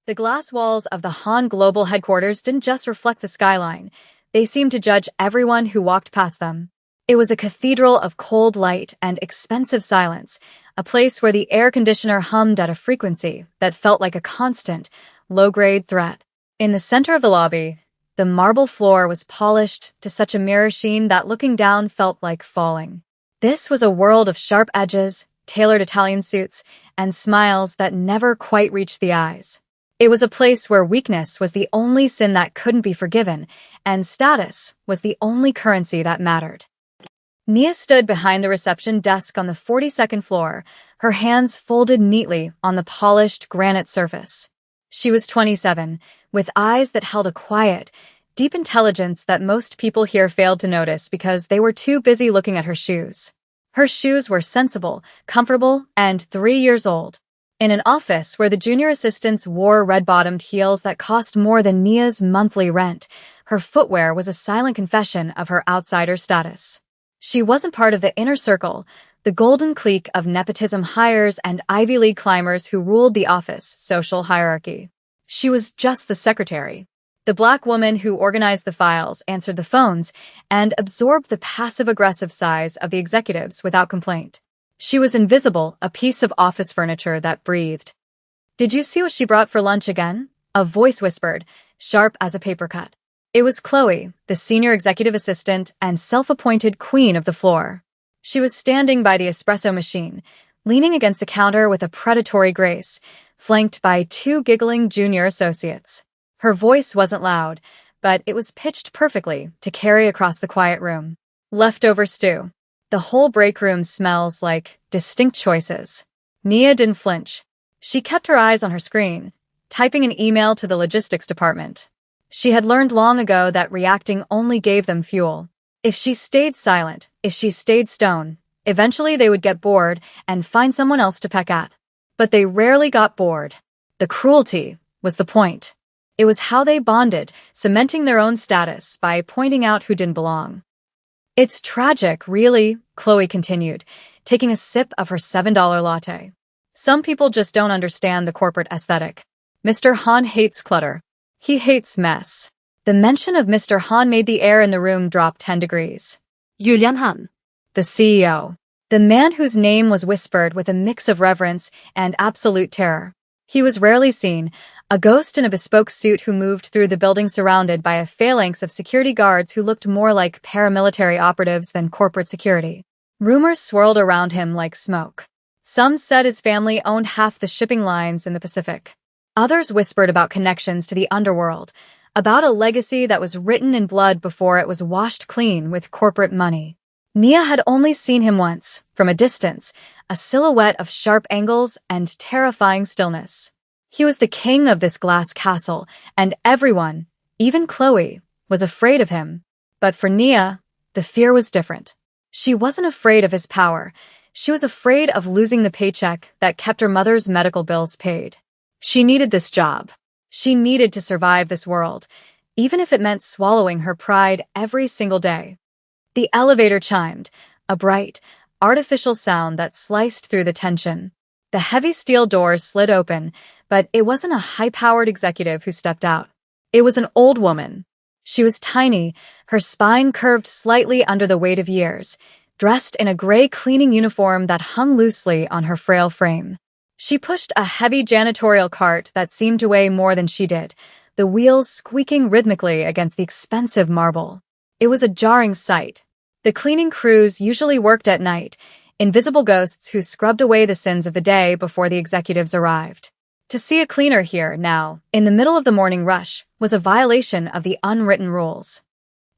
The glass walls of the Han Global headquarters didn't just reflect the skyline. They seemed to judge everyone who walked past them. It was a cathedral of cold light and expensive silence, a place where the air conditioner hummed at a frequency that felt like a constant, low-grade threat. In the center of the lobby, the marble floor was polished to such a mirror sheen that looking down felt like falling. This was a world of sharp edges, tailored Italian suits, and smiles that never quite reached the eyes. It was a place where weakness was the only sin that couldn't be forgiven, and status was the only currency that mattered. Nia stood behind the reception desk on the 42nd floor, her hands folded neatly on the polished granite surface. She was 27, with eyes that held a quiet, deep intelligence that most people here failed to notice because they were too busy looking at her shoes. Her shoes were sensible, comfortable, and 3 years old. In an office where the junior assistants wore red-bottomed heels that cost more than Nia's monthly rent, her footwear was a silent confession of her outsider status. She wasn't part of the inner circle, the golden clique of nepotism hires and Ivy League climbers who ruled the office social hierarchy. She was just the secretary. The black woman who organized the files, answered the phones, and absorbed the passive-aggressive sighs of the executives without complaint. She was invisible, a piece of office furniture that breathed. "Did you see what she brought for lunch again?" A voice whispered, sharp as a paper cut. It was Chloe, the senior executive assistant and self-appointed queen of the floor. She was standing by the espresso machine, leaning against the counter with a predatory grace, flanked by 2 giggling junior associates. Her voice wasn't loud, but it was pitched perfectly to carry across the quiet room. "Leftover stew. The whole break room smells like distinct choices." Nia didn't flinch. She kept her eyes on her screen, typing an email to the logistics department. She had learned long ago that reacting only gave them fuel. If she stayed silent, if she stayed stone, eventually they would get bored and find someone else to peck at. But they rarely got bored. The cruelty was the point. It was how they bonded, cementing their own status by pointing out who didn't belong. "It's tragic, really," Chloe continued, taking a sip of her $7 latte. "Some people just don't understand the corporate aesthetic. Mr. Han hates clutter. He hates mess." The mention of Mr. Han made the air in the room drop 10 degrees. Julian Han. The CEO. The man whose name was whispered with a mix of reverence and absolute terror. He was rarely seen, a ghost in a bespoke suit who moved through the building surrounded by a phalanx of security guards who looked more like paramilitary operatives than corporate security. Rumors swirled around him like smoke. Some said his family owned half the shipping lines in the Pacific. Others whispered about connections to the underworld, about a legacy that was written in blood before it was washed clean with corporate money. Nia had only seen him once, from a distance, a silhouette of sharp angles and terrifying stillness. He was the king of this glass castle, and everyone, even Chloe, was afraid of him. But for Nia, the fear was different. She wasn't afraid of his power. She was afraid of losing the paycheck that kept her mother's medical bills paid. She needed this job. She needed to survive this world, even if it meant swallowing her pride every single day. The elevator chimed, a bright, artificial sound that sliced through the tension. The heavy steel doors slid open, but it wasn't a high-powered executive who stepped out. It was an old woman. She was tiny, her spine curved slightly under the weight of years, dressed in a gray cleaning uniform that hung loosely on her frail frame. She pushed a heavy janitorial cart that seemed to weigh more than she did, the wheels squeaking rhythmically against the expensive marble. It was a jarring sight. The cleaning crews usually worked at night, invisible ghosts who scrubbed away the sins of the day before the executives arrived. To see a cleaner here, now, in the middle of the morning rush, was a violation of the unwritten rules.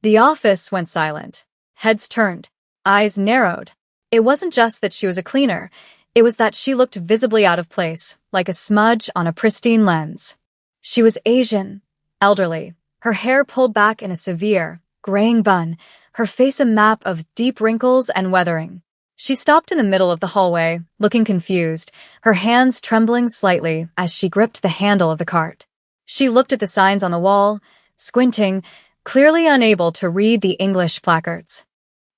The office went silent. Heads turned. Eyes narrowed. It wasn't just that she was a cleaner. It was that she looked visibly out of place, like a smudge on a pristine lens. She was Asian, elderly, her hair pulled back in a severe, graying bun, her face a map of deep wrinkles and weathering. She stopped in the middle of the hallway, looking confused, her hands trembling slightly as she gripped the handle of the cart. She looked at the signs on the wall, squinting, clearly unable to read the English placards.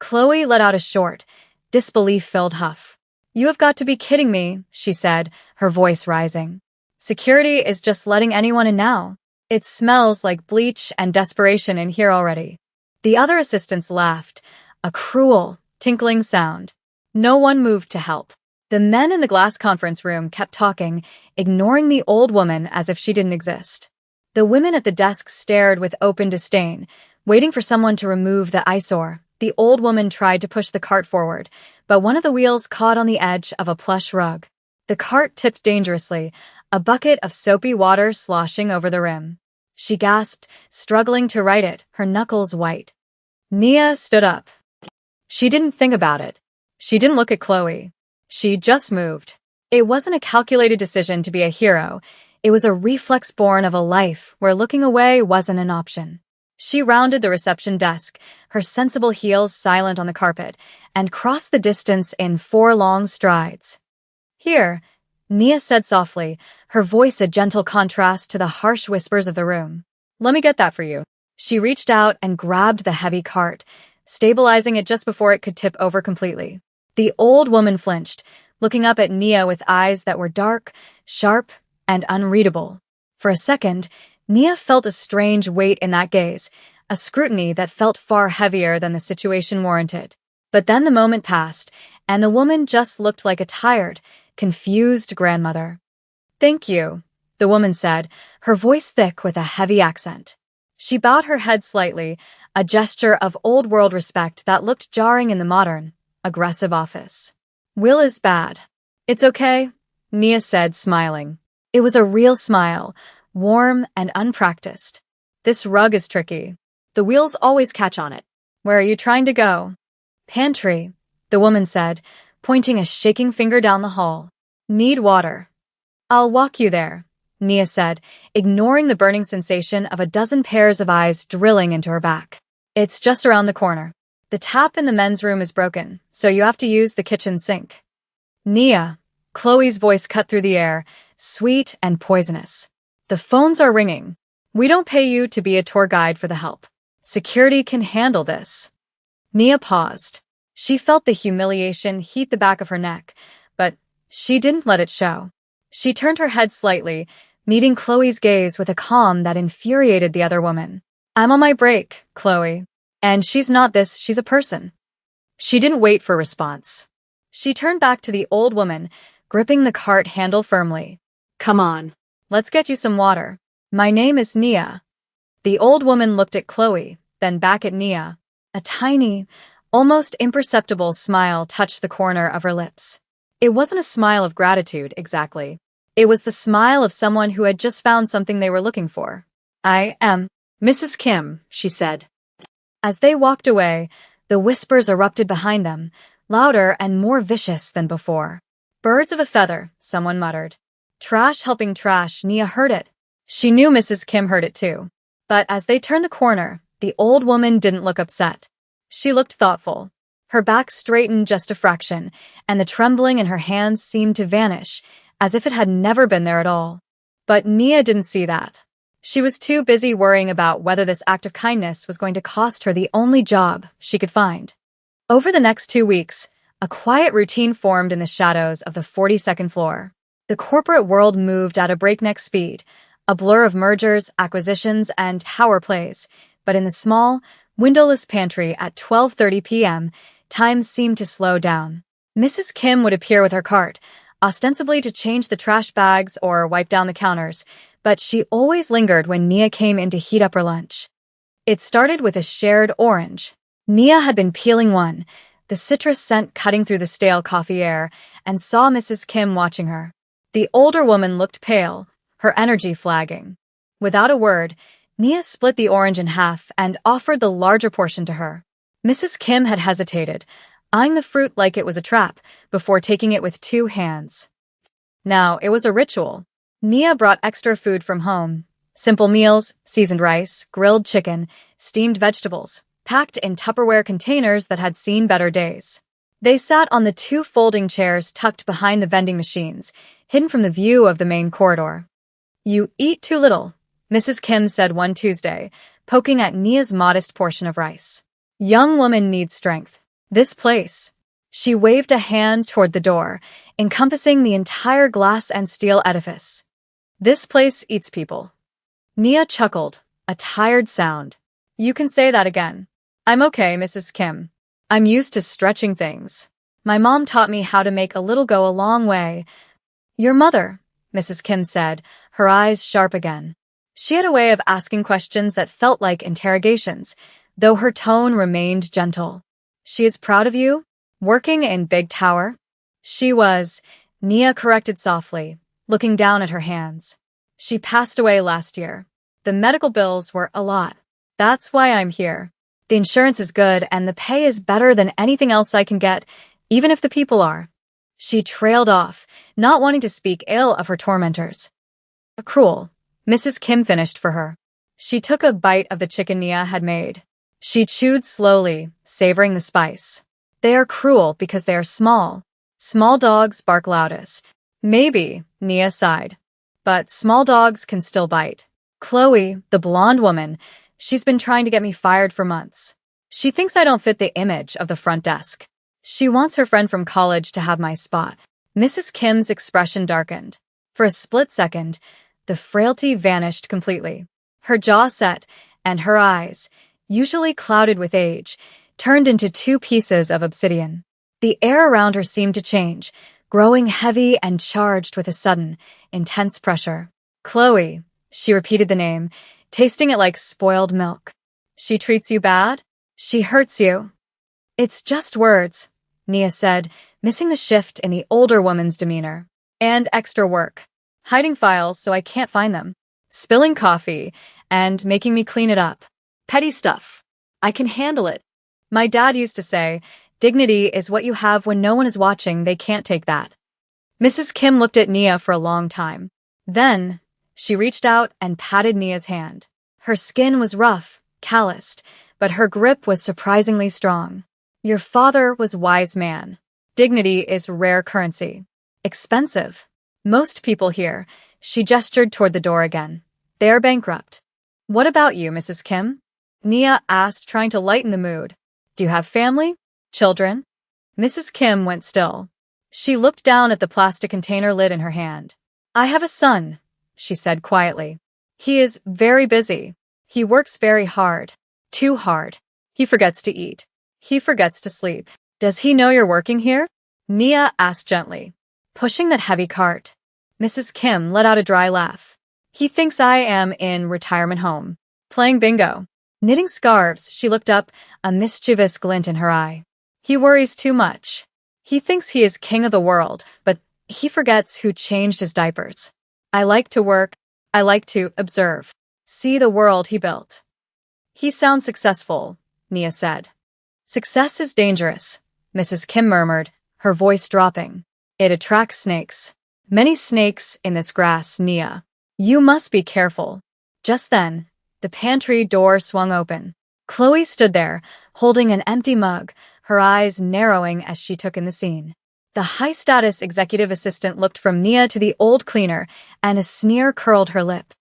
Chloe let out a short, disbelief-filled huff. "You have got to be kidding me," she said, her voice rising. Security is just letting anyone in now. It smells like bleach and desperation in here already. The other assistants laughed, a cruel, tinkling sound. No one moved to help. The men in the glass conference room kept talking, ignoring the old woman as if she didn't exist. The women at the desks stared with open disdain, waiting for someone to remove the eyesore. The old woman tried to push the cart forward, but one of the wheels caught on the edge of a plush rug. The cart tipped dangerously, a bucket of soapy water sloshing over the rim. She gasped, struggling to right it, her knuckles white. Nia stood up. She didn't think about it. She didn't look at Chloe. She just moved. It wasn't a calculated decision to be a hero. It was a reflex born of a life where looking away wasn't an option. She rounded the reception desk, her sensible heels silent on the carpet, and crossed the distance in 4 long strides. "Here," Nia said softly, her voice a gentle contrast to the harsh whispers of the room. "Let me get that for you." She reached out and grabbed the heavy cart, stabilizing it just before it could tip over completely. The old woman flinched, looking up at Nia with eyes that were dark, sharp, and unreadable. For a second, Nia felt a strange weight in that gaze, a scrutiny that felt far heavier than the situation warranted. But then the moment passed, and the woman just looked like a tired, confused grandmother. "Thank you," the woman said, her voice thick with a heavy accent. She bowed her head slightly, a gesture of old-world respect that looked jarring in the modern, aggressive office. "Will is bad." "It's okay," Nia said, smiling. It was a real smile, warm and unpracticed. "This rug is tricky. The wheels always catch on it. Where are you trying to go?" "Pantry," the woman said, pointing a shaking finger down the hall. "Need water." "I'll walk you there," Nia said, ignoring the burning sensation of a dozen pairs of eyes drilling into her back. "It's just around the corner. The tap in the men's room is broken, so you have to use the kitchen sink." "Nia," Chloe's voice cut through the air, sweet and poisonous. "The phones are ringing. We don't pay you to be a tour guide for the help. Security can handle this." Nia paused. She felt the humiliation heat the back of her neck, but she didn't let it show. She turned her head slightly, meeting Chloe's gaze with a calm that infuriated the other woman. "I'm on my break, Chloe. And she's not this, she's a person." She didn't wait for a response. She turned back to the old woman, gripping the cart handle firmly. "Come on. Let's get you some water. My name is Nia." The old woman looked at Chloe, then back at Nia. A tiny, almost imperceptible smile touched the corner of her lips. It wasn't a smile of gratitude, exactly. It was the smile of someone who had just found something they were looking for. "I am Mrs. Kim," she said. As they walked away, the whispers erupted behind them, louder and more vicious than before. "Birds of a feather," someone muttered. "Trash helping trash," Nia heard it. She knew Mrs. Kim heard it too. But as they turned the corner, the old woman didn't look upset. She looked thoughtful. Her back straightened just a fraction, and the trembling in her hands seemed to vanish, as if it had never been there at all. But Nia didn't see that. She was too busy worrying about whether this act of kindness was going to cost her the only job she could find. Over the next 2 weeks, a quiet routine formed in the shadows of the 42nd floor. The corporate world moved at a breakneck speed, a blur of mergers, acquisitions, and power plays. But in the small, windowless pantry at 12:30 p.m., time seemed to slow down. Mrs. Kim would appear with her cart, ostensibly to change the trash bags or wipe down the counters, but she always lingered when Nia came in to heat up her lunch. It started with a shared orange. Nia had been peeling one, the citrus scent cutting through the stale coffee air, and saw Mrs. Kim watching her. The older woman looked pale, her energy flagging. Without a word, Nia split the orange in half and offered the larger portion to her. Mrs. Kim had hesitated, eyeing the fruit like it was a trap, before taking it with 2 hands. Now, it was a ritual. Nia brought extra food from home. Simple meals, seasoned rice, grilled chicken, steamed vegetables, packed in Tupperware containers that had seen better days. They sat on the 2 folding chairs tucked behind the vending machines, hidden from the view of the main corridor. "You eat too little," Mrs. Kim said one Tuesday, poking at Nia's modest portion of rice. "Young woman needs strength. This place." She waved a hand toward the door, encompassing the entire glass and steel edifice. This place eats people. Nia chuckled, a tired sound. You can say that again. I'm okay, Mrs. Kim. I'm used to stretching things. My mom taught me how to make a little go a long way. Your mother, Mrs. Kim said, her eyes sharp again. She had a way of asking questions that felt like interrogations, though her tone remained gentle. She is proud of you? Working in Big Tower? She was, Nia corrected softly, looking down at her hands. She passed away last year. The medical bills were a lot. That's why I'm here. The insurance is good and the pay is better than anything else I can get, even if the people are. She trailed off, not wanting to speak ill of her tormentors. Cruel. Mrs. Kim finished for her. She took a bite of the chicken Nia had made. She chewed slowly, savoring the spice. They are cruel because they are small. Small dogs bark loudest. Maybe, Nia sighed. But small dogs can still bite. Chloe, the blonde woman, she's been trying to get me fired for months. She thinks I don't fit the image of the front desk. She wants her friend from college to have my spot. Mrs. Kim's expression darkened. For a split second, the frailty vanished completely. Her jaw set, and her eyes, usually clouded with age, turned into two pieces of obsidian. The air around her seemed to change, growing heavy and charged with a sudden, intense pressure. Chloe, she repeated the name, tasting it like spoiled milk. She treats you bad? She hurts you. It's just words, Nia said, missing the shift in the older woman's demeanor. And extra work. Hiding files so I can't find them. Spilling coffee, and making me clean it up. Petty stuff. I can handle it. My dad used to say, dignity is what you have when no one is watching, they can't take that. Mrs. Kim looked at Nia for a long time. Then, she reached out and patted Nia's hand. Her skin was rough, calloused, but her grip was surprisingly strong. Your father was a wise man. Dignity is rare currency. Expensive. Most people here, she gestured toward the door again. They are bankrupt. What about you, Mrs. Kim? Nia asked, trying to lighten the mood. Do you have family? Children? Mrs. Kim went still. She looked down at the plastic container lid in her hand. I have a son, she said quietly. He is very busy. He works very hard. Too hard. He forgets to eat. He forgets to sleep. Does he know you're working here? Nia asked gently, pushing that heavy cart. Mrs. Kim let out a dry laugh. He thinks I am in retirement home. Playing bingo. Knitting scarves, she looked up, a mischievous glint in her eye. He worries too much. He thinks he is king of the world, but he forgets who changed his diapers. I like to work. I like to observe. See the world he built. He sounds successful, Nia said. Success is dangerous, Mrs. Kim murmured, her voice dropping. It attracts snakes. Many snakes in this grass, Nia. You must be careful. Just then, the pantry door swung open. Chloe stood there, holding an empty mug, her eyes narrowing as she took in the scene. The high-status executive assistant looked from Nia to the old cleaner, and a sneer curled her lip.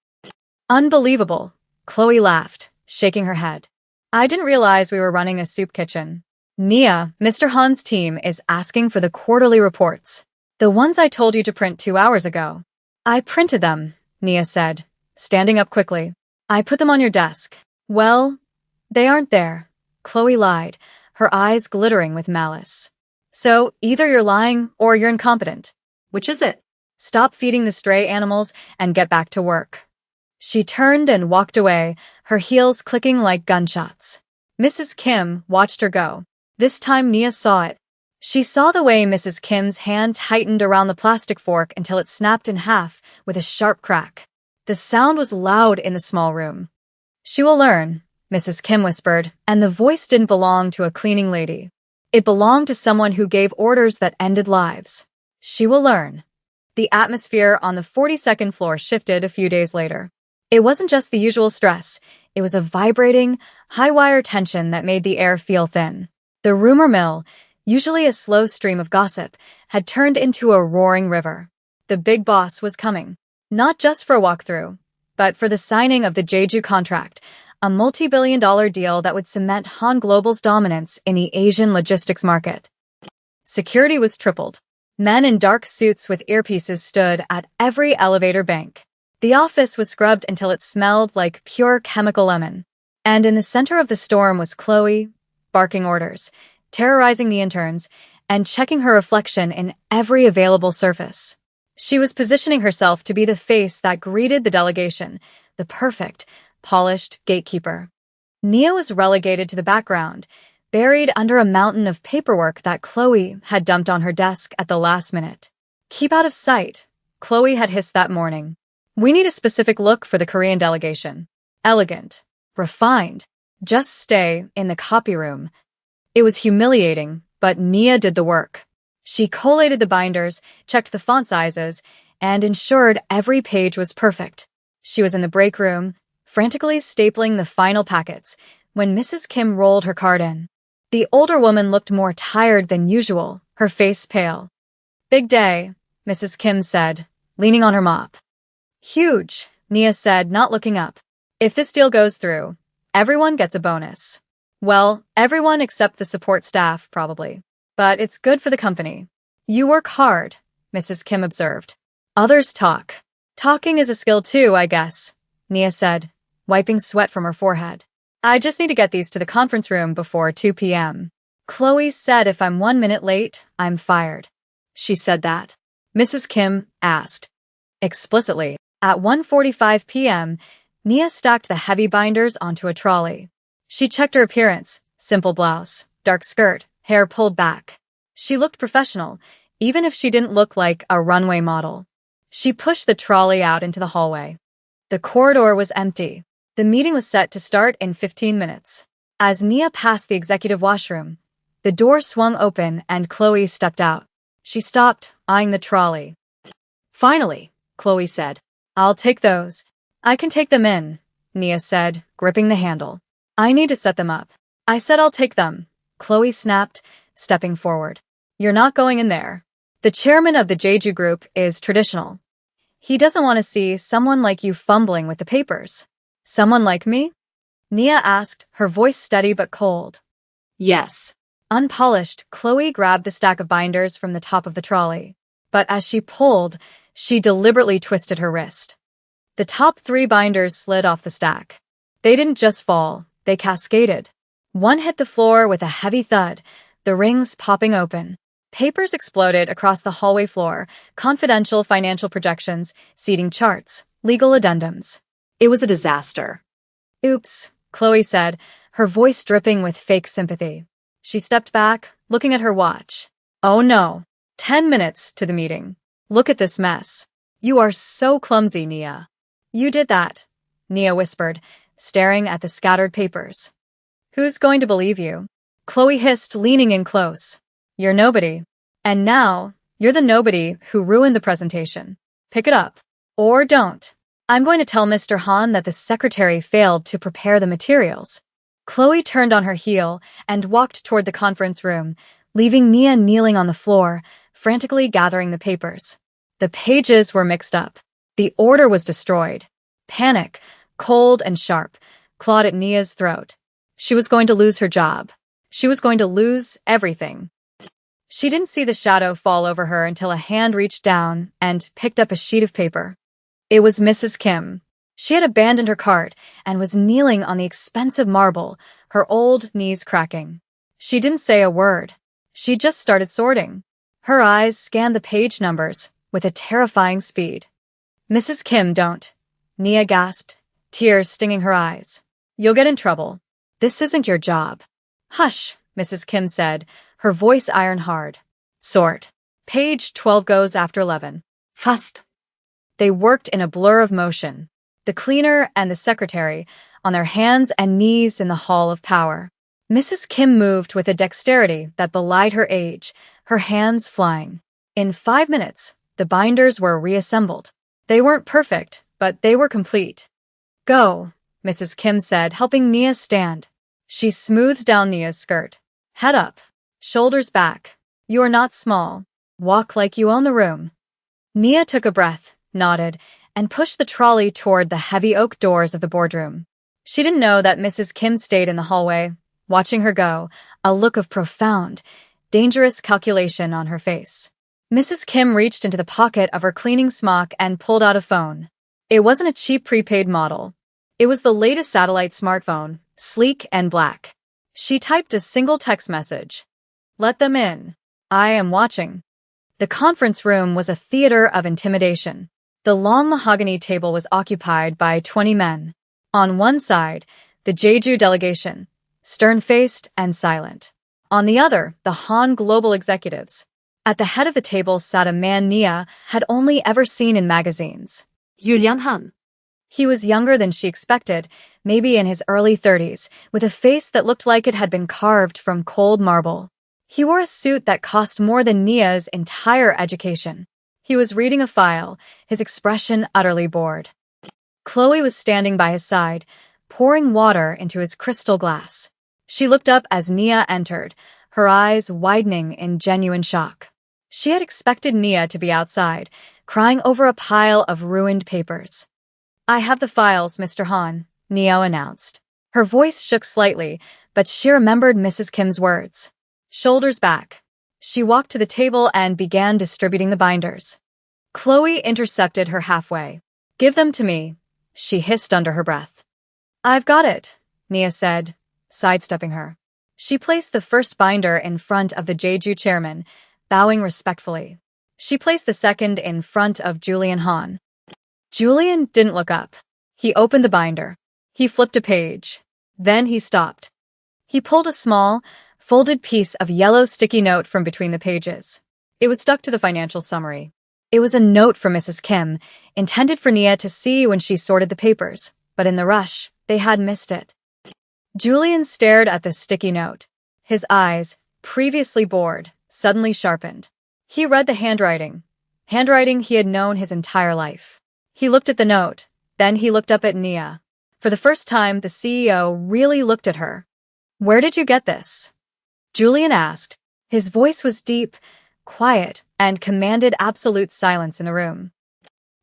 Unbelievable, Chloe laughed, shaking her head. I didn't realize we were running a soup kitchen. Nia, Mr. Han's team is asking for the quarterly reports. The ones I told you to print 2 hours ago. I printed them, Nia said, standing up quickly. I put them on your desk. Well, they aren't there. Chloe lied, her eyes glittering with malice. So, either you're lying or you're incompetent. Which is it? Stop feeding the stray animals and get back to work. She turned and walked away, her heels clicking like gunshots. Mrs. Kim watched her go. This time Nia saw it. She saw the way Mrs. Kim's hand tightened around the plastic fork until it snapped in half with a sharp crack. The sound was loud in the small room. She will learn, Mrs. Kim whispered, and the voice didn't belong to a cleaning lady. It belonged to someone who gave orders that ended lives. She will learn. The atmosphere on the 42nd floor shifted a few days later. It wasn't just the usual stress. It was a vibrating, high-wire tension that made the air feel thin. The rumor mill, usually a slow stream of gossip, had turned into a roaring river. The big boss was coming. Not just for a walkthrough, but for the signing of the Jeju contract, a multi-billion-dollar deal that would cement Han Global's dominance in the Asian logistics market. Security was tripled. Men in dark suits with earpieces stood at every elevator bank. The office was scrubbed until it smelled like pure chemical lemon. And in the center of the storm was Chloe, barking orders, terrorizing the interns, and checking her reflection in every available surface. She was positioning herself to be the face that greeted the delegation, the perfect, polished gatekeeper. Nia was relegated to the background, buried under a mountain of paperwork that Chloe had dumped on her desk at the last minute. "Keep out of sight," Chloe had hissed that morning. "We need a specific look for the Korean delegation. Elegant, refined. Just stay in the copy room." It was humiliating, but Nia did the work. She collated the binders, checked the font sizes, and ensured every page was perfect. She was in the break room, frantically stapling the final packets, when Mrs. Kim rolled her cart in. The older woman looked more tired than usual, her face pale. "Big day," Mrs. Kim said, leaning on her mop. "Huge," Nia said, not looking up. "If this deal goes through, everyone gets a bonus. Well, everyone except the support staff, probably. But it's good for the company." "You work hard," Mrs. Kim observed. "Others talk." "Talking is a skill too, I guess," Nia said, wiping sweat from her forehead. "I just need to get these to the conference room before 2 p.m. Chloe said if I'm 1 minute late, I'm fired." "She said that?" Mrs. Kim asked. Explicitly. At 1:45 p.m., Nia stacked the heavy binders onto a trolley. She checked her appearance, simple blouse, dark skirt, hair pulled back. She looked professional, even if she didn't look like a runway model. She pushed the trolley out into the hallway. The corridor was empty. The meeting was set to start in 15 minutes. As Nia passed the executive washroom, the door swung open and Chloe stepped out. She stopped, eyeing the trolley. "Finally," Chloe said. "I'll take those." "I can take them in," Nia said, gripping the handle. "I need to set them up." "I said I'll take them," Chloe snapped, stepping forward. "You're not going in there. The chairman of the Jeju group is traditional. He doesn't want to see someone like you fumbling with the papers." "Someone like me?" Nia asked, her voice steady but cold. "Yes." Unpolished, Chloe grabbed the stack of binders from the top of the trolley. But as she pulled, she deliberately twisted her wrist. The top 3 binders slid off the stack. They didn't just fall, they cascaded. One hit the floor with a heavy thud, the rings popping open. Papers exploded across the hallway floor, confidential financial projections, seating charts, legal addendums. It was a disaster. "Oops," Chloe said, her voice dripping with fake sympathy. She stepped back, looking at her watch. "Oh no. 10 minutes to the meeting. Look at this mess." "You are so clumsy, Nia." "You did that," Nia whispered, staring at the scattered papers. "Who's going to believe you?" Chloe hissed, leaning in close. "You're nobody. And now, you're the nobody who ruined the presentation. Pick it up. Or don't. I'm going to tell Mr. Han that the secretary failed to prepare the materials." Chloe turned on her heel and walked toward the conference room, leaving Nia kneeling on the floor, frantically gathering the papers. The pages were mixed up. The order was destroyed. Panic, cold and sharp, clawed at Nia's throat. She was going to lose her job. She was going to lose everything. She didn't see the shadow fall over her until a hand reached down and picked up a sheet of paper. It was Mrs. Kim. She had abandoned her cart and was kneeling on the expensive marble, her old knees cracking. She didn't say a word. She just started sorting. Her eyes scanned the page numbers with a terrifying speed. "Mrs. Kim, don't," Nia gasped, tears stinging her eyes. "You'll get in trouble. This isn't your job." "Hush," Mrs. Kim said, her voice iron hard. "Sort. Page 12 goes after 11. Fast." They worked in a blur of motion, the cleaner and the secretary, on their hands and knees in the hall of power. Mrs. Kim moved with a dexterity that belied her age, her hands flying. In 5 minutes, the binders were reassembled. They weren't perfect, but they were complete. "Go," Mrs. Kim said, helping Nia stand. She smoothed down Nia's skirt. "Head up. Shoulders back. You are not small. Walk like you own the room." Nia took a breath, nodded, and pushed the trolley toward the heavy oak doors of the boardroom. She didn't know that Mrs. Kim stayed in the hallway, watching her go, a look of profound, dangerous calculation on her face. Mrs. Kim reached into the pocket of her cleaning smock and pulled out a phone. It wasn't a cheap prepaid model. It was the latest satellite smartphone, sleek and black. She typed a single text message. Let them in. I am watching. The conference room was a theater of intimidation. The long mahogany table was occupied by 20 men. On one side, the Jeju delegation, stern-faced and silent. On the other, the Han global executives. At the head of the table sat a man Nia had only ever seen in magazines. Julian Han. He was younger than she expected, maybe in his early 30s, with a face that looked like it had been carved from cold marble. He wore a suit that cost more than Nia's entire education. He was reading a file, his expression utterly bored. Chloe was standing by his side, pouring water into his crystal glass. She looked up as Nia entered, her eyes widening in genuine shock. She had expected Nia to be outside, crying over a pile of ruined papers. I have the files, Mr. Han, Nia announced. Her voice shook slightly, but she remembered Mrs. Kim's words. Shoulders back. She walked to the table and began distributing the binders. Chloe intercepted her halfway. Give them to me, she hissed under her breath. I've got it, Nia said, sidestepping her. She placed the first binder in front of the Jeju chairman, bowing respectfully. She placed the second in front of Julian Han. Julian didn't look up. He opened the binder. He flipped a page. Then he stopped. He pulled a small, folded piece of yellow sticky note from between the pages. It was stuck to the financial summary. It was a note from Mrs. Kim, intended for Nia to see when she sorted the papers, but in the rush, they had missed it. Julian stared at the sticky note. His eyes, previously bored, suddenly sharpened. He read the handwriting he had known his entire life. He looked at the note, then he looked up at Nia. For the first time, the CEO really looked at her. Where did you get this? Julian asked. His voice was deep, quiet, and commanded absolute silence in the room.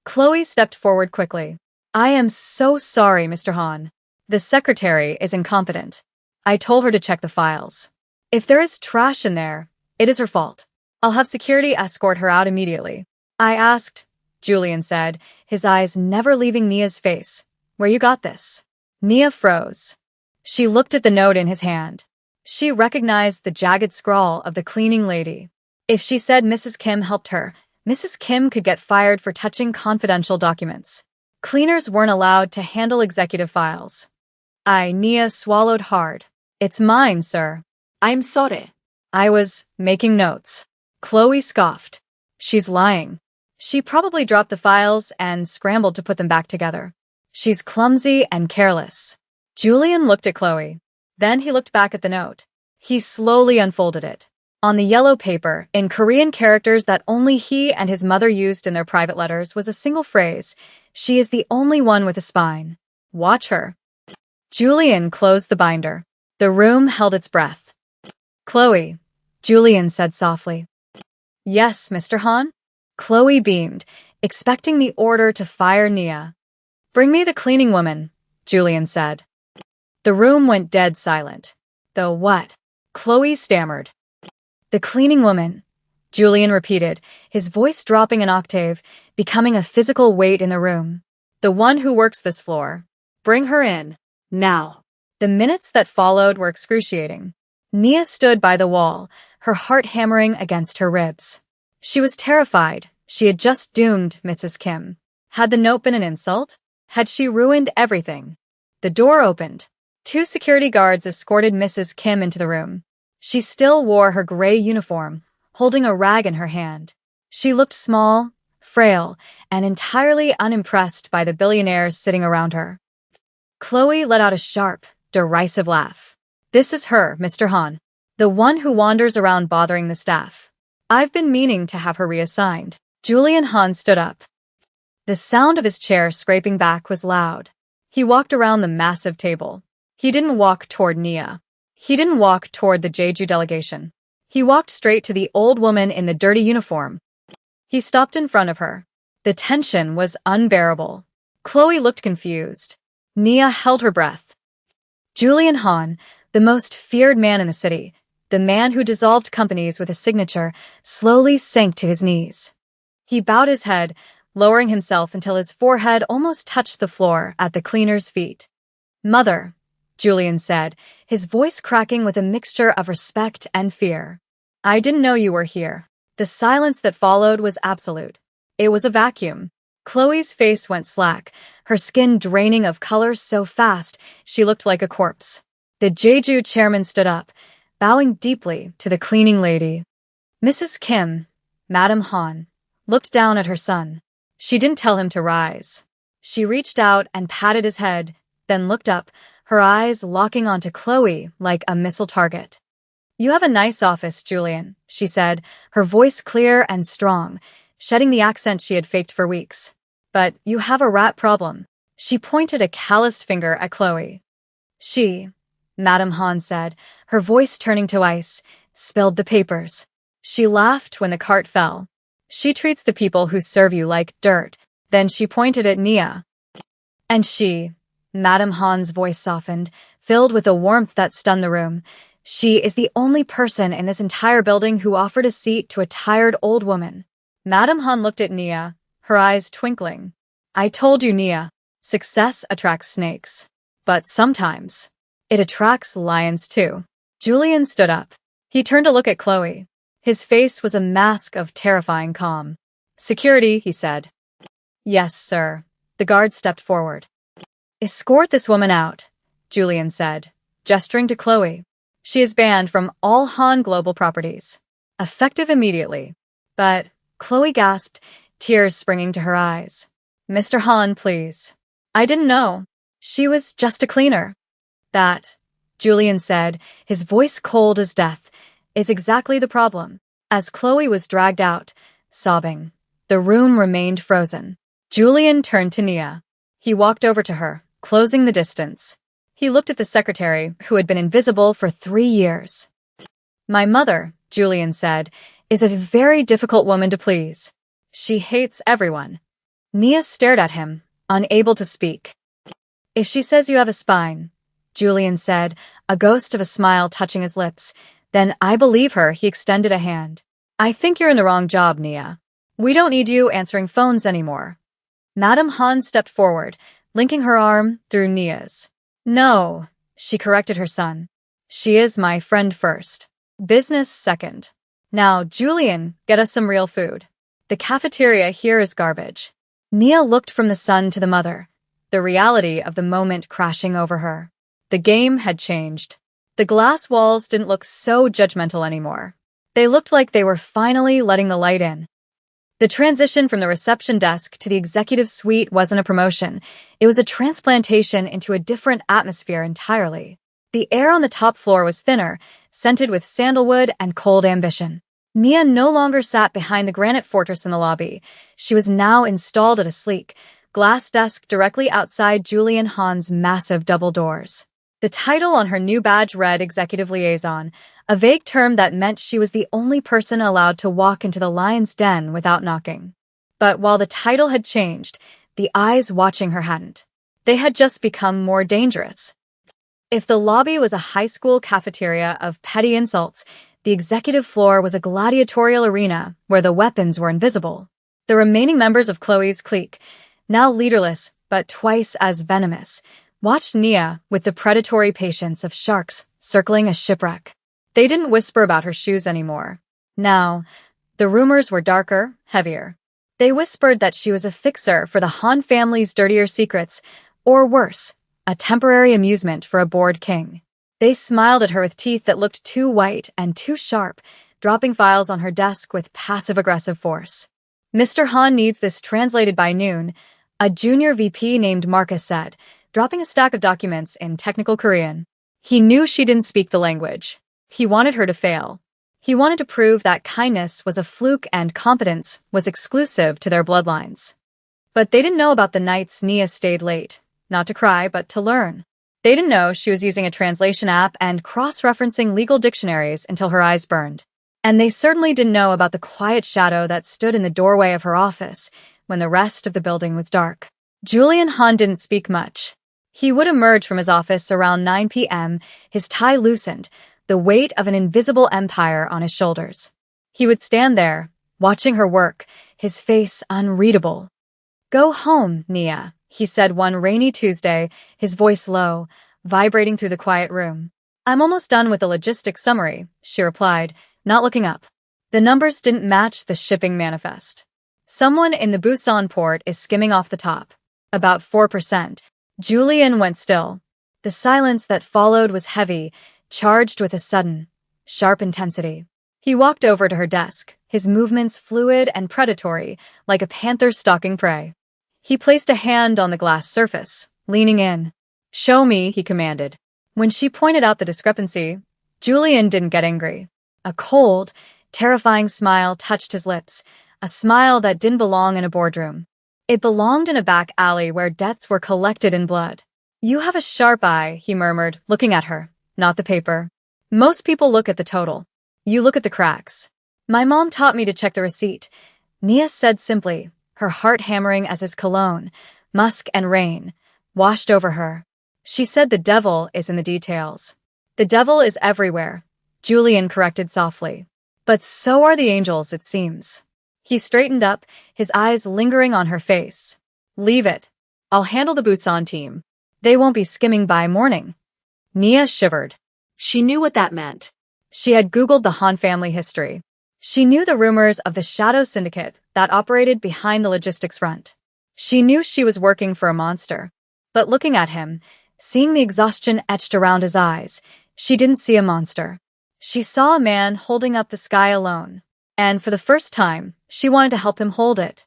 Chloe stepped forward quickly. I am so sorry, Mr. Han. The secretary is incompetent. I told her to check the files. If there is trash in there, it is her fault. I'll have security escort her out immediately. I asked, Julian said, his eyes never leaving Nia's face, where you got this. Nia froze. She looked at the note in his hand. She recognized the jagged scrawl of the cleaning lady. If she said Mrs. Kim helped her, Mrs. Kim could get fired for touching confidential documents. Cleaners weren't allowed to handle executive files. Nia swallowed hard. It's mine, sir. I'm sorry. I was making notes. Chloe scoffed. She's lying. She probably dropped the files and scrambled to put them back together. She's clumsy and careless. Julian looked at Chloe. Then he looked back at the note. He slowly unfolded it. On the yellow paper, in Korean characters that only he and his mother used in their private letters, was a single phrase. She is the only one with a spine. Watch her. Julian closed the binder. The room held its breath. Chloe, Julian said softly. Yes, Mr. Han? Chloe beamed, expecting the order to fire Nia. Bring me the cleaning woman, Julian said. The room went dead silent. The what? Chloe stammered. The cleaning woman, Julian repeated, his voice dropping an octave, becoming a physical weight in the room. The one who works this floor. Bring her in. Now. The minutes that followed were excruciating. Nia stood by the wall, her heart hammering against her ribs. She was terrified. She had just doomed Mrs. Kim. Had the note been an insult? Had she ruined everything? The door opened. 2 security guards escorted Mrs. Kim into the room. She still wore her gray uniform, holding a rag in her hand. She looked small, frail, and entirely unimpressed by the billionaires sitting around her. Chloe let out a sharp, derisive laugh. This is her, Mr. Han. The one who wanders around bothering the staff. I've been meaning to have her reassigned. Julian Han stood up. The sound of his chair scraping back was loud. He walked around the massive table. He didn't walk toward Nia. He didn't walk toward the Jeju delegation. He walked straight to the old woman in the dirty uniform. He stopped in front of her. The tension was unbearable. Chloe looked confused. Nia held her breath. Julian Han, the most feared man in the city, the man who dissolved companies with a signature, slowly sank to his knees. He bowed his head, lowering himself until his forehead almost touched the floor at the cleaner's feet. "Mother," Julian said, his voice cracking with a mixture of respect and fear. "I didn't know you were here." The silence that followed was absolute. It was a vacuum. Chloe's face went slack, her skin draining of color so fast she looked like a corpse. The Jeju chairman stood up, bowing deeply to the cleaning lady. Mrs. Kim, Madam Han, looked down at her son. She didn't tell him to rise. She reached out and patted his head, then looked up, her eyes locking onto Chloe like a missile target. "You have a nice office, Julian," she said, her voice clear and strong, shedding the accent she had faked for weeks. "But you have a rat problem." She pointed a calloused finger at Chloe. "She," Madam Han said, her voice turning to ice, "spilled the papers." She laughed when the cart fell. "She treats the people who serve you like dirt." Then she pointed at Nia. "And she," Madam Han's voice softened, filled with a warmth that stunned the room. "She is the only person in this entire building who offered a seat to a tired old woman." Madam Han looked at Nia, her eyes twinkling. "I told you, Nia, success attracts snakes. But sometimes it attracts lions too." Julian stood up. He turned to look at Chloe. His face was a mask of terrifying calm. "Security," he said. "Yes, sir." The guard stepped forward. "Escort this woman out," Julian said, gesturing to Chloe. "She is banned from all Han Global properties. Effective immediately." But Chloe gasped, tears springing to her eyes. "Mr. Han, please. I didn't know. She was just a cleaner." "That," Julian said, his voice cold as death, "is exactly the problem." As Chloe was dragged out, sobbing, the room remained frozen. Julian turned to Nia. He walked over to her, closing the distance. He looked at the secretary, who had been invisible for 3 years. "My mother," Julian said, "is a very difficult woman to please. She hates everyone." Nia stared at him, unable to speak. "If she says you have a spine," Julian said, a ghost of a smile touching his lips, "then I believe her." He extended a hand. "I think you're in the wrong job, Nia. We don't need you answering phones anymore." Madam Han stepped forward, linking her arm through Nia's. "No," she corrected her son. "She is my friend first. Business second. Now, Julian, get us some real food. The cafeteria here is garbage." Nia looked from the son to the mother, the reality of the moment crashing over her. The game had changed. The glass walls didn't look so judgmental anymore. They looked like they were finally letting the light in. The transition from the reception desk to the executive suite wasn't a promotion. It was a transplantation into a different atmosphere entirely. The air on the top floor was thinner, scented with sandalwood and cold ambition. Nia no longer sat behind the granite fortress in the lobby. She was now installed at a sleek, glass desk directly outside Julian Han's massive double doors. The title on her new badge read Executive Liaison, a vague term that meant she was the only person allowed to walk into the lion's den without knocking. But while the title had changed, the eyes watching her hadn't. They had just become more dangerous. If the lobby was a high school cafeteria of petty insults, the executive floor was a gladiatorial arena where the weapons were invisible. The remaining members of Chloe's clique, now leaderless but twice as venomous, watched Nia with the predatory patience of sharks circling a shipwreck. They didn't whisper about her shoes anymore. Now, the rumors were darker, heavier. They whispered that she was a fixer for the Han family's dirtier secrets, or worse, a temporary amusement for a bored king. They smiled at her with teeth that looked too white and too sharp, dropping files on her desk with passive-aggressive force. "Mr. Han needs this translated by noon," a junior VP named Marcus said, dropping a stack of documents in technical Korean. He knew she didn't speak the language. He wanted her to fail. He wanted to prove that kindness was a fluke and competence was exclusive to their bloodlines. But they didn't know about the nights Nia stayed late, not to cry, but to learn. They didn't know she was using a translation app and cross-referencing legal dictionaries until her eyes burned. And they certainly didn't know about the quiet shadow that stood in the doorway of her office when the rest of the building was dark. Julian Han didn't speak much. He would emerge from his office around 9 p.m., his tie loosened, the weight of an invisible empire on his shoulders. He would stand there, watching her work, his face unreadable. Go home, Nia, he said one rainy Tuesday, his voice low, vibrating through the quiet room. I'm almost done with the logistics summary, she replied, not looking up. The numbers didn't match the shipping manifest. Someone in the Busan port is skimming off the top. About 4%. Julian went still. The silence that followed was heavy, charged with a sudden, sharp intensity. He walked over to her desk, his movements fluid and predatory, like a panther stalking prey. He placed a hand on the glass surface, leaning in. Show me, he commanded. When she pointed out the discrepancy, Julian didn't get angry. A cold, terrifying smile touched his lips, a smile that didn't belong in a boardroom. It belonged in a back alley where debts were collected in blood. You have a sharp eye, he murmured, looking at her, not the paper. Most people look at the total. You look at the cracks. My mom taught me to check the receipt, Nia said simply, her heart hammering as his cologne, musk and rain, washed over her. She said the devil is in the details. The devil is everywhere, Julian corrected softly. But so are the angels, it seems. He straightened up, his eyes lingering on her face. Leave it. I'll handle the Busan team. They won't be skimming by morning. Nia shivered. She knew what that meant. She had Googled the Han family history. She knew the rumors of the shadow syndicate that operated behind the logistics front. She knew she was working for a monster. But looking at him, seeing the exhaustion etched around his eyes, she didn't see a monster. She saw a man holding up the sky alone. And for the first time, she wanted to help him hold it.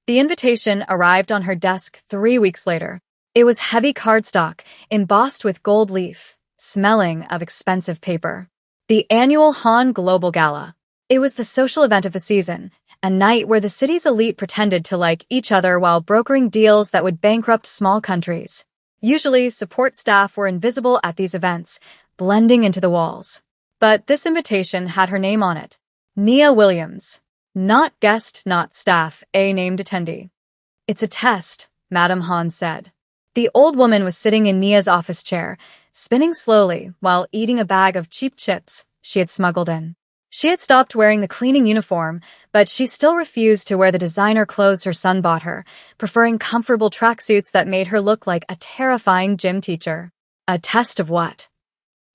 The invitation arrived on her desk 3 weeks later. It was heavy cardstock, embossed with gold leaf, smelling of expensive paper. The annual Han Global Gala. It was the social event of the season, a night where the city's elite pretended to like each other while brokering deals that would bankrupt small countries. Usually, support staff were invisible at these events, blending into the walls. But this invitation had her name on it. Nia Williams. Not guest, not staff, a named attendee. It's a test, Madame Han said. The old woman was sitting in Nia's office chair, spinning slowly while eating a bag of cheap chips she had smuggled in. She had stopped wearing the cleaning uniform, but she still refused to wear the designer clothes her son bought her, preferring comfortable tracksuits that made her look like a terrifying gym teacher. A test of what?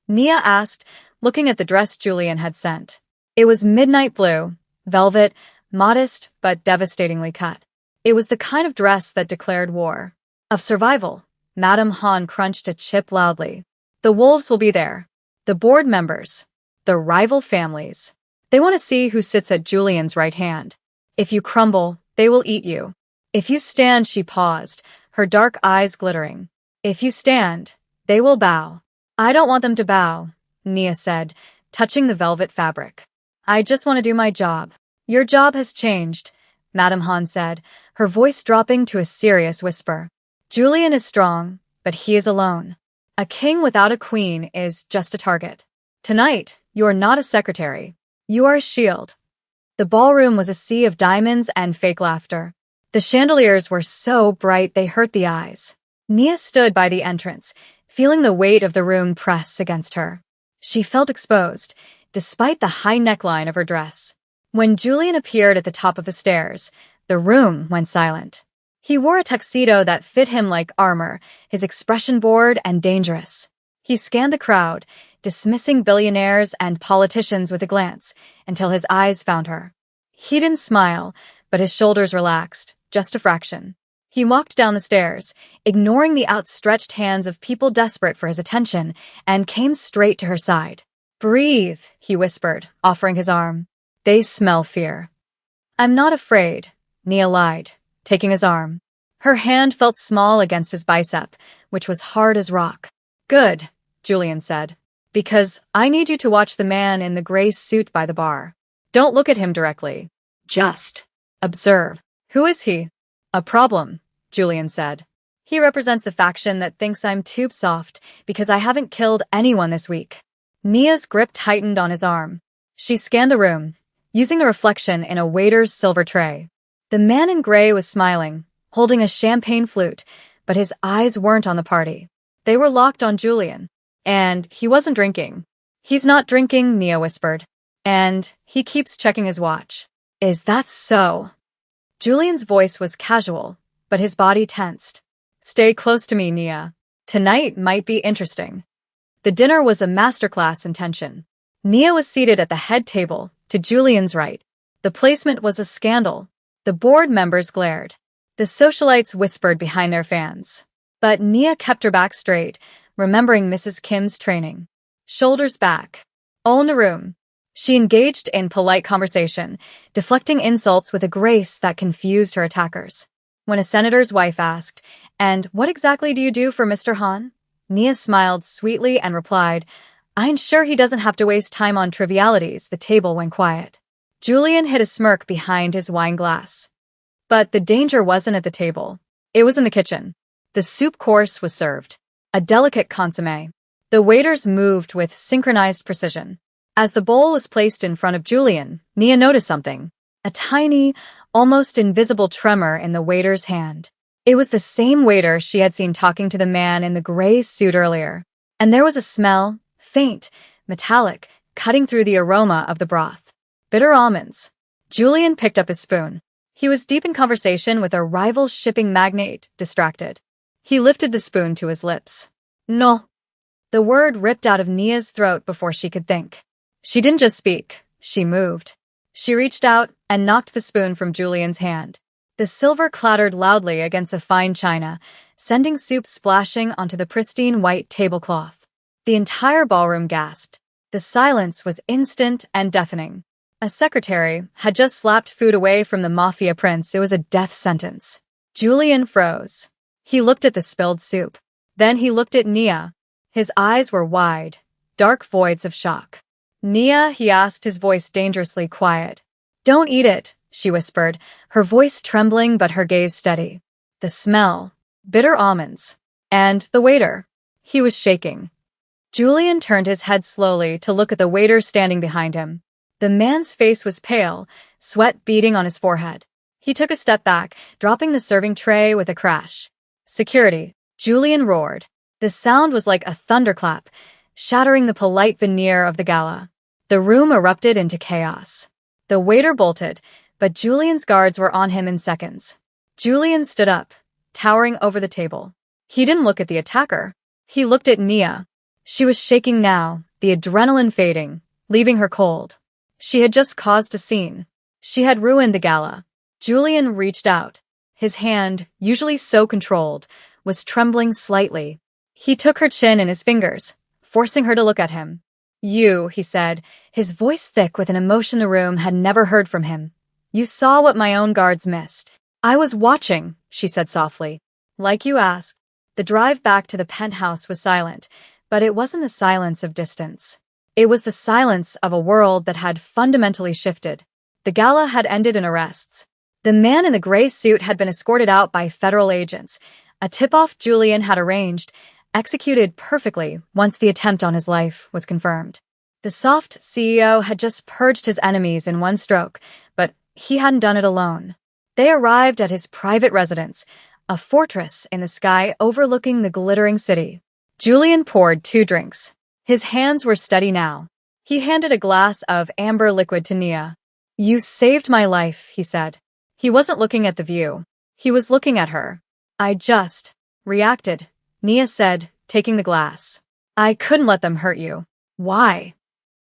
Nia asked, looking at the dress Julian had sent. It was midnight blue, velvet, modest but devastatingly cut. It was the kind of dress that declared war. Of survival, Madame Han crunched a chip loudly. The wolves will be there. The board members. The rival families. They want to see who sits at Julian's right hand. If you crumble, they will eat you. If you stand, she paused, her dark eyes glittering. If you stand, they will bow. I don't want them to bow, Nia said, touching the velvet fabric. I just want to do my job. Your job has changed, Madame Han said, her voice dropping to a serious whisper. Julian is strong, but he is alone. A king without a queen is just a target. Tonight, you are not a secretary. You are a shield. The ballroom was a sea of diamonds and fake laughter. The chandeliers were so bright they hurt the eyes. Nia stood by the entrance, feeling the weight of the room press against her. She felt exposed, despite the high neckline of her dress. When Julian appeared at the top of the stairs, the room went silent. He wore a tuxedo that fit him like armor, his expression bored and dangerous. He scanned the crowd, dismissing billionaires and politicians with a glance, until his eyes found her. He didn't smile, but his shoulders relaxed, just a fraction. He walked down the stairs, ignoring the outstretched hands of people desperate for his attention, and came straight to her side. Breathe, he whispered, offering his arm. They smell fear. I'm not afraid, Nia lied, taking his arm. Her hand felt small against his bicep, which was hard as rock. Good, Julian said. Because I need you to watch the man in the gray suit by the bar. Don't look at him directly. Just observe. Who is he? A problem, Julian said. He represents the faction that thinks I'm tube soft because I haven't killed anyone this week. Nia's grip tightened on his arm. She scanned the room, using the reflection in a waiter's silver tray. The man in gray was smiling, holding a champagne flute, but his eyes weren't on the party. They were locked on Julian. And he wasn't drinking. He's not drinking, Nia whispered. And he keeps checking his watch. Is that so? Julian's voice was casual, but his body tensed. Stay close to me, Nia. Tonight might be interesting. The dinner was a masterclass in tension. Nia was seated at the head table, to Julian's right. The placement was a scandal. The board members glared. The socialites whispered behind their fans. But Nia kept her back straight, remembering Mrs. Kim's training. Shoulders back. Own the room. She engaged in polite conversation, deflecting insults with a grace that confused her attackers. When a senator's wife asked, "And what exactly do you do for Mr. Han?" Nia smiled sweetly and replied, "I'm sure he doesn't have to waste time on trivialities." The table went quiet. Julian hid a smirk behind his wine glass. But the danger wasn't at the table. It was in the kitchen. The soup course was served. A delicate consommé. The waiters moved with synchronized precision. As the bowl was placed in front of Julian, Nia noticed something. A tiny, almost invisible tremor in the waiter's hand. It was the same waiter she had seen talking to the man in the gray suit earlier. And there was a smell, faint, metallic, cutting through the aroma of the broth. Bitter almonds. Julian picked up his spoon. He was deep in conversation with a rival shipping magnate, distracted. He lifted the spoon to his lips. No. The word ripped out of Nia's throat before she could think. She didn't just speak, she moved. She reached out and knocked the spoon from Julian's hand. The silver clattered loudly against the fine china, sending soup splashing onto the pristine white tablecloth. The entire ballroom gasped. The silence was instant and deafening. A secretary had just slapped food away from the Mafia prince. It was a death sentence. Julian froze. He looked at the spilled soup. Then he looked at Nia. His eyes were wide, dark voids of shock. "Nia," he asked, his voice dangerously quiet. "Don't eat it," she whispered, her voice trembling but her gaze steady. The smell. Bitter almonds. And the waiter. He was shaking. Julian turned his head slowly to look at the waiter standing behind him. The man's face was pale, sweat beading on his forehead. He took a step back, dropping the serving tray with a crash. "Security," Julian roared. The sound was like a thunderclap, shattering the polite veneer of the gala. The room erupted into chaos. The waiter bolted, but Julian's guards were on him in seconds. Julian stood up, towering over the table. He didn't look at the attacker. He looked at Nia. She was shaking now, the adrenaline fading, leaving her cold. She had just caused a scene. She had ruined the gala. Julian reached out. His hand, usually so controlled, was trembling slightly. He took her chin in his fingers, forcing her to look at him. "You," he said, his voice thick with an emotion the room had never heard from him. "You saw what my own guards missed." "I was watching," she said softly. "Like you asked." The drive back to the penthouse was silent, but it wasn't the silence of distance. It was the silence of a world that had fundamentally shifted. The gala had ended in arrests. The man in the gray suit had been escorted out by federal agents, a tip-off Julian had arranged, executed perfectly once the attempt on his life was confirmed. The soft CEO had just purged his enemies in one stroke, but he hadn't done it alone. They arrived at his private residence, a fortress in the sky overlooking the glittering city. Julian poured 2 drinks. His hands were steady now. He handed a glass of amber liquid to Nia. "You saved my life," he said. He wasn't looking at the view. He was looking at her. "I just reacted," Nia said, taking the glass. "I couldn't let them hurt you." "Why?"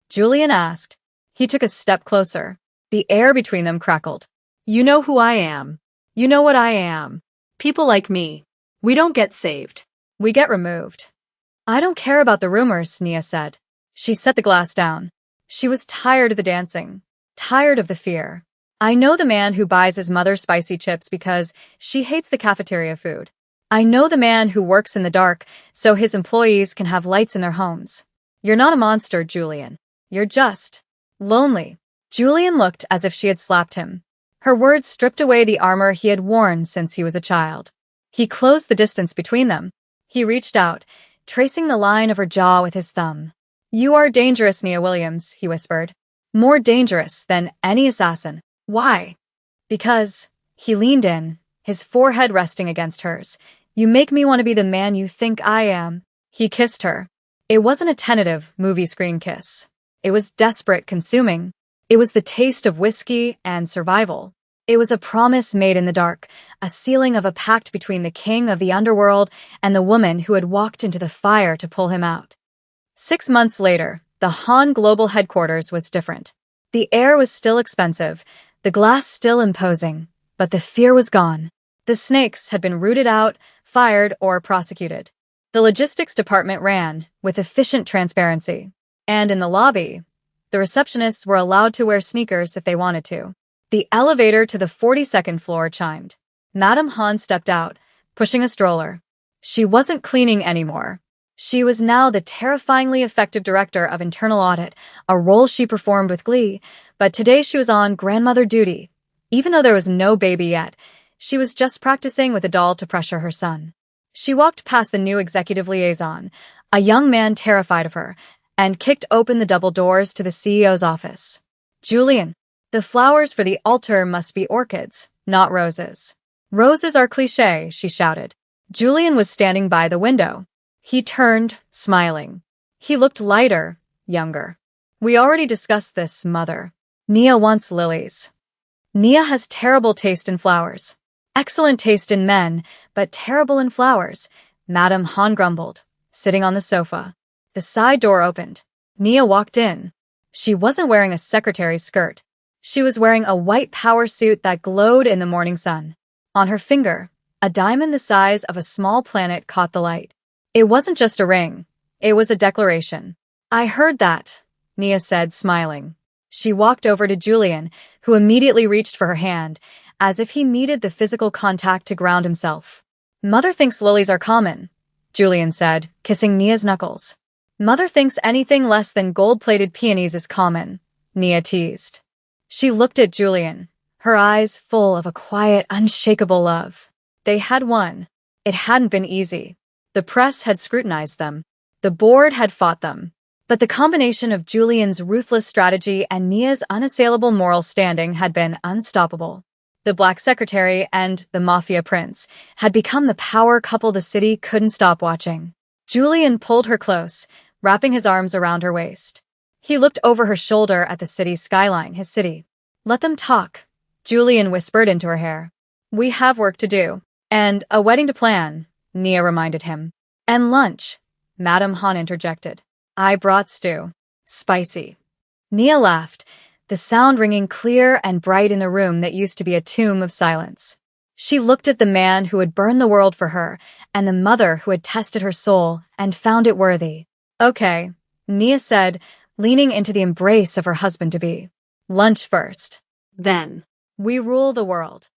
Julian asked. He took a step closer. The air between them crackled. "You know who I am. You know what I am. People like me. We don't get saved. We get removed." "I don't care about the rumors," Nia said. She set the glass down. She was tired of the dancing, tired of the fear. "I know the man who buys his mother spicy chips because she hates the cafeteria food. I know the man who works in the dark so his employees can have lights in their homes. You're not a monster, Julian. You're just lonely." Julian looked as if she had slapped him. Her words stripped away the armor he had worn since he was a child. He closed the distance between them. He reached out, tracing the line of her jaw with his thumb. "You are dangerous, Nia Williams," he whispered. "More dangerous than any assassin." "Why?" "Because," he leaned in, his forehead resting against hers, "you make me want to be the man you think I am." He kissed her. It wasn't a tentative movie screen kiss. It was desperate, consuming. It was the taste of whiskey and survival. It was a promise made in the dark, a sealing of a pact between the king of the underworld and the woman who had walked into the fire to pull him out. 6 months later, the Han Global headquarters was different. The air was still expensive, the glass still imposing, but the fear was gone. The snakes had been rooted out, fired, or prosecuted. The logistics department ran, with efficient transparency. And in the lobby, the receptionists were allowed to wear sneakers if they wanted to. The elevator to the 42nd floor chimed. Madame Han stepped out, pushing a stroller. She wasn't cleaning anymore. She was now the terrifyingly effective director of internal audit, a role she performed with glee, but today she was on grandmother duty. Even though there was no baby yet, she was just practicing with a doll to pressure her son. She walked past the new executive liaison, a young man terrified of her, and kicked open the double doors to the CEO's office. Julian, the flowers for the altar must be orchids, not roses. Roses are cliché, she shouted. Julian was standing by the window. He turned, smiling. He looked lighter, younger. We already discussed this, Mother. Nia wants lilies. Nia has terrible taste in flowers. Excellent taste in men, but terrible in flowers, Madame Han grumbled, sitting on the sofa. The side door opened. Nia walked in. She wasn't wearing a secretary's skirt. She was wearing a white power suit that glowed in the morning sun. On her finger, a diamond the size of a small planet caught the light. It wasn't just a ring. It was a declaration. I heard that, Nia said, smiling. She walked over to Julian, who immediately reached for her hand, as if he needed the physical contact to ground himself. Mother thinks lilies are common, Julian said, kissing Nia's knuckles. Mother thinks anything less than gold-plated peonies is common, Nia teased. She looked at Julian, her eyes full of a quiet, unshakable love. They had won. It hadn't been easy. The press had scrutinized them. The board had fought them. But the combination of Julian's ruthless strategy and Nia's unassailable moral standing had been unstoppable. The Black Secretary and the Mafia Prince had become the power couple the city couldn't stop watching. Julian pulled her close, wrapping his arms around her waist. He looked over her shoulder at the city's skyline, his city. Let them talk, Julian whispered into her hair. We have work to do. And a wedding to plan, Nia reminded him. And lunch, Madame Han interjected. I brought stew. Spicy. Nia laughed, the sound ringing clear and bright in the room that used to be a tomb of silence. She looked at the man who had burned the world for her, and the mother who had tested her soul and found it worthy. Okay, Nia said, leaning into the embrace of her husband-to-be. Lunch first. Then. We rule the world.